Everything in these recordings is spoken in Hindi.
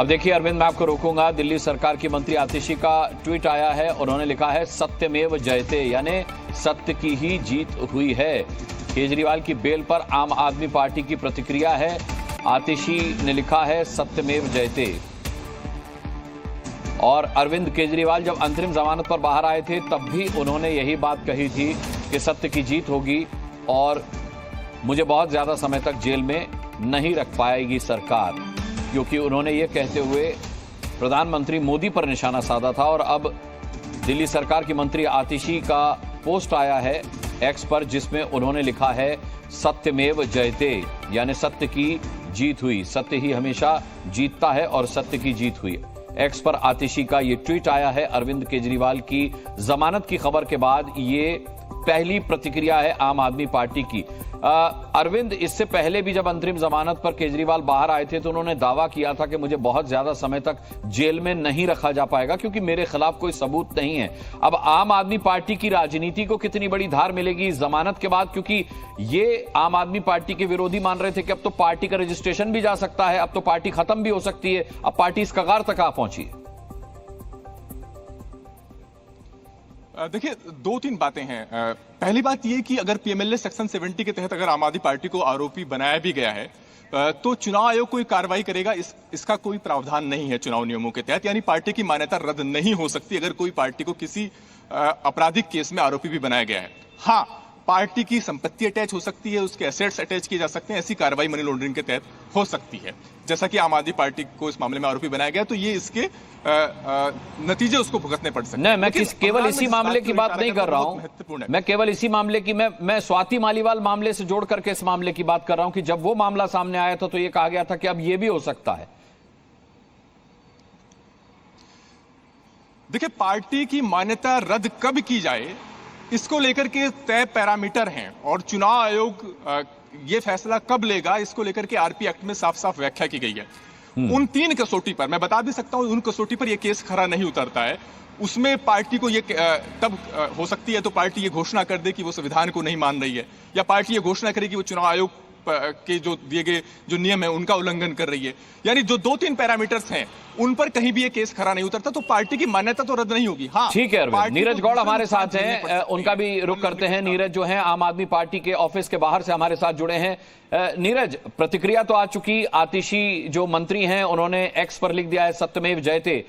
अब देखिए अरविंद, मैं आपको रोकूंगा। दिल्ली सरकार की मंत्री आतिशी का ट्वीट आया है। उन्होंने लिखा है सत्यमेव जयते, यानी सत्य की ही जीत हुई है। केजरीवाल की बेल पर आम आदमी पार्टी की प्रतिक्रिया है। आतिशी ने लिखा है सत्यमेव जयते। और अरविंद केजरीवाल जब अंतरिम जमानत पर बाहर आए थे तब भी उन्होंने यही बात कही थी कि सत्य की जीत होगी और मुझे बहुत ज्यादा समय तक जेल में नहीं रख पाएगी सरकार, क्योंकि उन्होंने ये कहते हुए प्रधानमंत्री मोदी पर निशाना साधा था। और अब दिल्ली सरकार की मंत्री आतिशी का पोस्ट आया है एक्स पर, जिसमें उन्होंने लिखा है सत्यमेव जयते, यानी सत्य की जीत हुई। सत्य ही हमेशा जीतता है और सत्य की जीत हुई। एक्स पर आतिशी का ये ट्वीट आया है। अरविंद केजरीवाल की जमानत की खबर के बाद ये पहली प्रतिक्रिया है आम आदमी पार्टी की। अरविंद, इससे पहले भी जब अंतरिम जमानत पर केजरीवाल बाहर आए थे तो उन्होंने दावा किया था कि मुझे बहुत ज्यादा समय तक जेल में नहीं रखा जा पाएगा क्योंकि मेरे खिलाफ कोई सबूत नहीं है। अब आम आदमी पार्टी की राजनीति को कितनी बड़ी धार मिलेगी इस जमानत के बाद, क्योंकि ये आम आदमी पार्टी के विरोधी मान रहे थे कि अब तो पार्टी का रजिस्ट्रेशन भी जा सकता है, अब तो पार्टी खत्म भी हो सकती है। अब पार्टी इस कगार तक आ पहुंची है। देखिए, दो तीन बातें हैं। पहली बात यह कि अगर पीएमएलए सेक्शन 70 के तहत अगर आम आदमी पार्टी को आरोपी बनाया भी गया है तो चुनाव आयोग कोई कार्रवाई करेगा, इसका कोई प्रावधान नहीं है चुनाव नियमों के तहत। यानी पार्टी की मान्यता रद्द नहीं हो सकती अगर कोई पार्टी को किसी आपराधिक केस में आरोपी भी बनाया गया है। हाँ, पार्टी की संपत्ति अटैच हो सकती है, उसके एसेट्स अटैच किए जा सकते हैं, ऐसी कार्रवाई मनी लॉन्ड्रिंग के तहत हो सकती है। जैसा कि आम आदमी पार्टी को इस मामले में आरोपी बनाया गया तो ये इसके नतीजे उसको भुगतने पड़ सकते हैं। नहीं, मैं केवल इसी मामले की बात नहीं कर रहा हूं। मैं केवल इसी मामले की मैं स्वाति मालीवाल मामले से जोड़ करके इस मामले की बात कर रहा हूं कि जब वो मामला सामने आया था तो ये कहा गया था कि अब ये भी हो सकता है। देखिए, पार्टी की मान्यता रद्द कब की जाए इसको लेकर के तय पैरामीटर हैं और चुनाव आयोग ये फैसला कब लेगा इसको लेकर के आरपी एक्ट में साफ साफ व्याख्या की गई है। उन तीन कसौटी पर मैं बता भी सकता हूं, उन कसौटी पर यह केस खरा नहीं उतरता है। उसमें पार्टी को ये तब हो सकती है तो पार्टी ये घोषणा कर दे कि वो संविधान को नहीं मान रही है, या पार्टी ये घोषणा करे कि वो चुनाव आयोग के जो दिए गए जो नियम है उनका उल्लंघन कर रही है। यानी जो दो तीन पैरामीटर्स हैं उन पर कहीं भी ये केस खरा नहीं उतरता तो पार्टी की मान्यता तो रद्द नहीं होगी। हाँ, ठीक है अरविंद। नीरज गौड़ हमारे साथ हैं, उनका भी रुख करते हैं। नीरज जो है आम आदमी पार्टी के ऑफिस के बाहर से हमारे साथ जुड़े हैं। नीरज, प्रतिक्रिया तो आ चुकी। आतिशी जो मंत्री हैं उन्होंने एक्स पर लिख दिया है सत्यमेव जयते।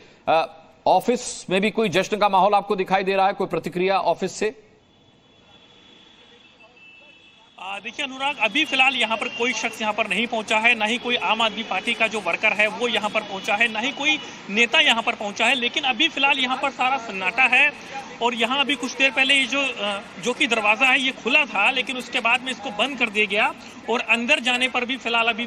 ऑफिस में भी कोई जश्न का माहौल आपको दिखाई दे रहा है? कोई प्रतिक्रिया ऑफिस से? देखिए अनुराग, अभी फिलहाल यहाँ पर कोई शख्स यहाँ पर नहीं पहुंचा है, ना ही कोई आम आदमी पार्टी का जो वर्कर है वो यहाँ पर पहुंचा है, ना ही कोई नेता यहाँ पर पहुंचा है। लेकिन अभी फिलहाल यहाँ पर सारा सन्नाटा है और यहाँ अभी कुछ देर पहले ये जो कि दरवाजा है ये खुला था, लेकिन उसके बाद में इसको बंद कर दिया गया और अंदर जाने पर भी फिलहाल अभी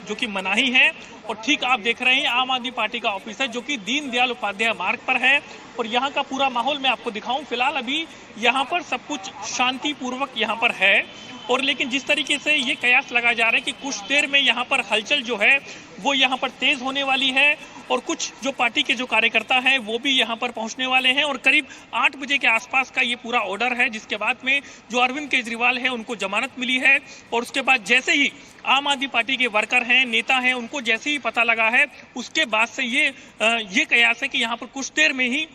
जो कि मनाही है। और ठीक आप देख रहे हैं आम आदमी पार्टी का ऑफिस है जो कि दीनदयाल उपाध्याय मार्ग पर है और यहाँ का पूरा माहौल मैं आपको दिखाऊं। फिलहाल अभी यहाँ पर सब कुछ शांतिपूर्वक यहाँ पर है और लेकिन जिस तरीके से ये कयास लगाया जा रहा है कि कुछ देर में यहाँ पर हलचल जो है वो यहाँ पर तेज होने वाली है और कुछ जो पार्टी के जो कार्यकर्ता हैं वो भी यहाँ पर पहुँचने वाले हैं और करीब 8 बजे के आसपास का ये पूरा ऑर्डर है, जिसके बाद में जो अरविंद केजरीवाल है उनको जमानत मिली है और उसके बाद जैसे ही आम आदमी पार्टी के वर्कर हैं, नेता हैं, उनको जैसे ही पता लगा है उसके बाद से ये कयास है कि यहाँ पर कुछ देर में ही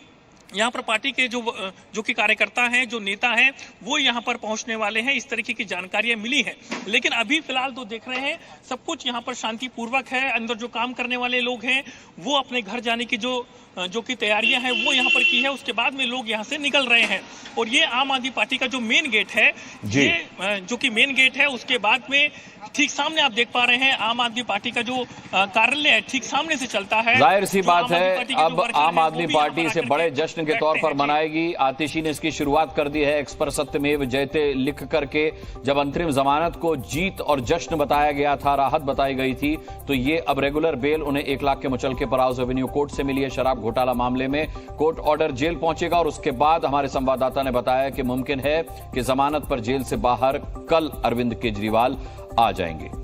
यहाँ पर पार्टी के जो कि कार्यकर्ता हैं, जो नेता हैं, वो यहाँ पर पहुँचने वाले हैं। इस तरीके की जानकारियां मिली हैं। लेकिन अभी फिलहाल तो देख रहे हैं सब कुछ यहाँ पर शांतिपूर्वक है। अंदर जो काम करने वाले लोग हैं वो अपने घर जाने की जो कि तैयारियां हैं वो यहाँ पर की है। उसके बाद में लोग यहाँ से निकल रहे हैं और ये आम आदमी पार्टी का जो मेन गेट है, ये जो कि मेन गेट है, उसके बाद में ठीक सामने आप देख पा रहे हैं आम आदमी पार्टी का जो कार्यालय है ठीक सामने से चलता है। जाहिर सी बात है अब आम आदमी पार्टी इसे बड़े जश्न के तौर पर मनाएगी। आतिशी ने इसकी शुरुआत कर दी है एक्स पर सत्यमेव जयते लिख करके। जब अंतरिम जमानत को जीत और जश्न बताया गया था, राहत बताई गई थी, तो ये अब रेगुलर बेल उन्हें 1 लाख के मुचलके पर हाउस एवेन्यू कोर्ट से मिली है। शराब घोटाला मामले में कोर्ट ऑर्डर जेल पहुंचेगा और उसके बाद हमारे संवाददाता ने बताया कि मुमकिन है कि जमानत पर जेल से बाहर कल अरविंद केजरीवाल आ जाएंगे।